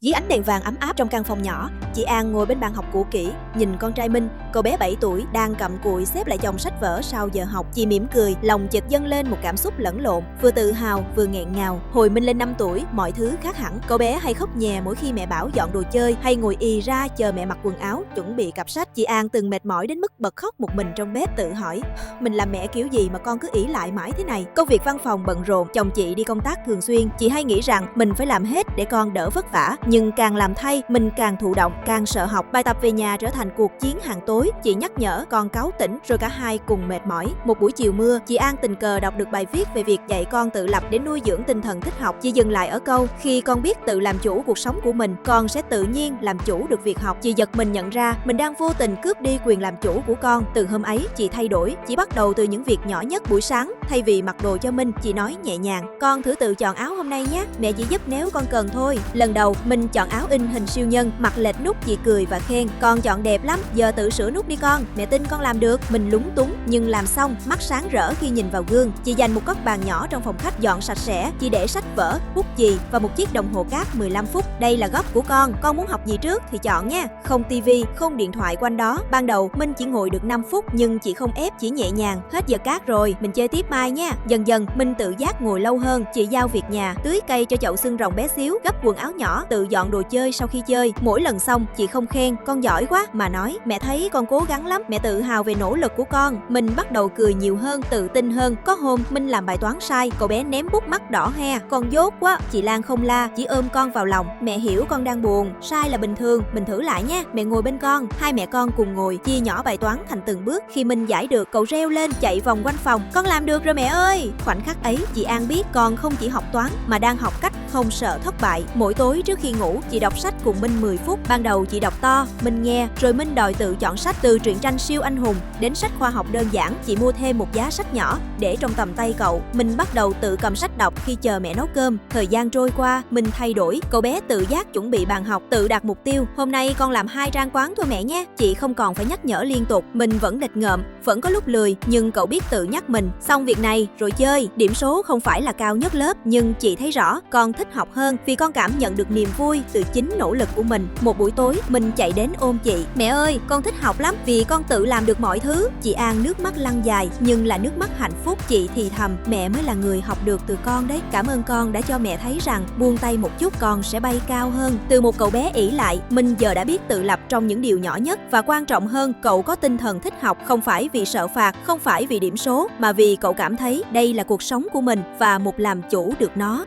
Dưới ánh đèn vàng ấm áp trong căn phòng nhỏ, chị An ngồi bên bàn học cũ kỹ, nhìn con trai Minh, cậu bé 7 tuổi đang cặm cụi xếp lại chồng sách vở sau giờ học. Chị mỉm cười, lòng chợt dâng lên một cảm xúc lẫn lộn, vừa tự hào vừa nghẹn ngào. Hồi Minh lên 5 tuổi, mọi thứ khác hẳn. Cậu bé hay khóc nhè mỗi khi mẹ bảo dọn đồ chơi, hay ngồi ì ra chờ mẹ mặc quần áo, chuẩn bị cặp sách. Chị An từng mệt mỏi đến mức bật khóc một mình trong bếp, tự hỏi, mình làm mẹ kiểu gì mà con cứ ỷ lại mãi thế này. Công việc văn phòng bận rộn, chồng chị đi công tác thường xuyên, chị hay nghĩ rằng mình phải làm hết để con đỡ vất vả, nhưng càng làm thay, mình càng thụ động, càng sợ học. Bài tập về nhà trở thành cuộc chiến hàng tối. Chị nhắc nhở, con cáu tỉnh, rồi cả hai cùng mệt mỏi. Một buổi chiều mưa, chị An tình cờ đọc được bài viết về việc dạy con tự lập để nuôi dưỡng tinh thần thích học. Chị dừng lại ở câu, khi con biết tự làm chủ cuộc sống của mình, con sẽ tự nhiên làm chủ được việc học. Chị giật mình nhận ra mình đang vô tình cướp đi quyền làm chủ của con. Từ hôm ấy, chị thay đổi. Chị bắt đầu từ những việc nhỏ nhất. Buổi sáng, thay vì mặc đồ cho Minh, chị nói nhẹ nhàng, con thử tự chọn áo hôm nay nhé, mẹ chỉ giúp nếu con cần thôi. Lần đầu, Minh chọn áo in hình siêu nhân, mặt lệch nút, chị cười và khen, con chọn đẹp lắm, giờ tự sửa nút đi con, mẹ tin con làm được. Mình lúng túng, nhưng làm xong, mắt sáng rỡ khi nhìn vào gương. Chị dành một góc bàn nhỏ trong phòng khách dọn sạch sẽ, chị để sách vở, bút chì và một chiếc đồng hồ cát 15 phút. Đây là góc của con muốn học gì trước thì chọn nha. Không tivi, không điện thoại quanh đó. Ban đầu, Minh chỉ ngồi được 5 phút, nhưng chị không ép, chỉ nhẹ nhàng, hết giờ cát rồi, mình chơi tiếp mai nha. Dần dần, Minh tự giác ngồi lâu hơn, chị giao việc nhà, tưới cây cho chậu xương rồng bé xíu, gấp quần áo nhỏ, tự dọn đồ chơi sau khi chơi. Mỗi lần xong, chị không khen, con giỏi quá, mà nói, mẹ thấy con cố gắng lắm, mẹ tự hào về nỗ lực của con. Minh bắt đầu cười nhiều hơn, tự tin hơn. Có hôm, Minh làm bài toán sai, cậu bé ném bút mắt đỏ hoe, con dốt quá. Chị Lan không la, chỉ ôm con vào lòng, mẹ hiểu con đang buồn, sai là bình thường, mình thử lại nha, mẹ ngồi bên con. Hai mẹ con cùng ngồi, chia nhỏ bài toán thành từng bước. Khi Minh giải được, cậu reo lên, chạy vòng quanh phòng, con làm được rồi mẹ ơi. Khoảnh khắc ấy, chị An biết con không chỉ học toán mà đang học cách không sợ thất bại. Mỗi tối trước khi ngủ, chị đọc sách cùng Minh 10 phút. Ban đầu chị đọc to, Minh nghe, rồi Minh đòi tự chọn sách, từ truyện tranh siêu anh hùng đến sách khoa học đơn giản. Chị mua thêm một giá sách nhỏ để trong tầm tay cậu. Minh bắt đầu tự cầm sách đọc khi chờ mẹ nấu cơm. Thời gian trôi qua, Minh thay đổi, cậu bé tự giác chuẩn bị bàn học, tự đặt mục tiêu. Hôm nay con làm 2 trang toán thôi mẹ nhé. Chị không còn phải nhắc nhở liên tục. Mình vẫn nghịch ngợm, vẫn có lúc lười, nhưng cậu biết tự nhắc mình. Xong việc này rồi chơi. Điểm số không phải là cao nhất lớp, nhưng chị thấy rõ con thích học hơn vì con cảm nhận được niềm vui từ chính nỗ lực của mình. Một buổi tối, Minh chạy đến ôm chị, mẹ ơi, con thích học lắm vì con tự làm được mọi thứ. Chị An nước mắt lăn dài, nhưng là nước mắt hạnh phúc. Chị thì thầm, mẹ mới là người học được từ con đấy. Cảm ơn con đã cho mẹ thấy rằng buông tay một chút con sẽ bay cao hơn. Từ một cậu bé ỷ lại, Minh giờ đã biết tự lập trong những điều nhỏ nhất, và quan trọng hơn, cậu có tinh thần thích học, không phải vì sợ phạt, không phải vì điểm số, mà vì cậu cảm thấy đây là cuộc sống của mình và một làm chủ được nó.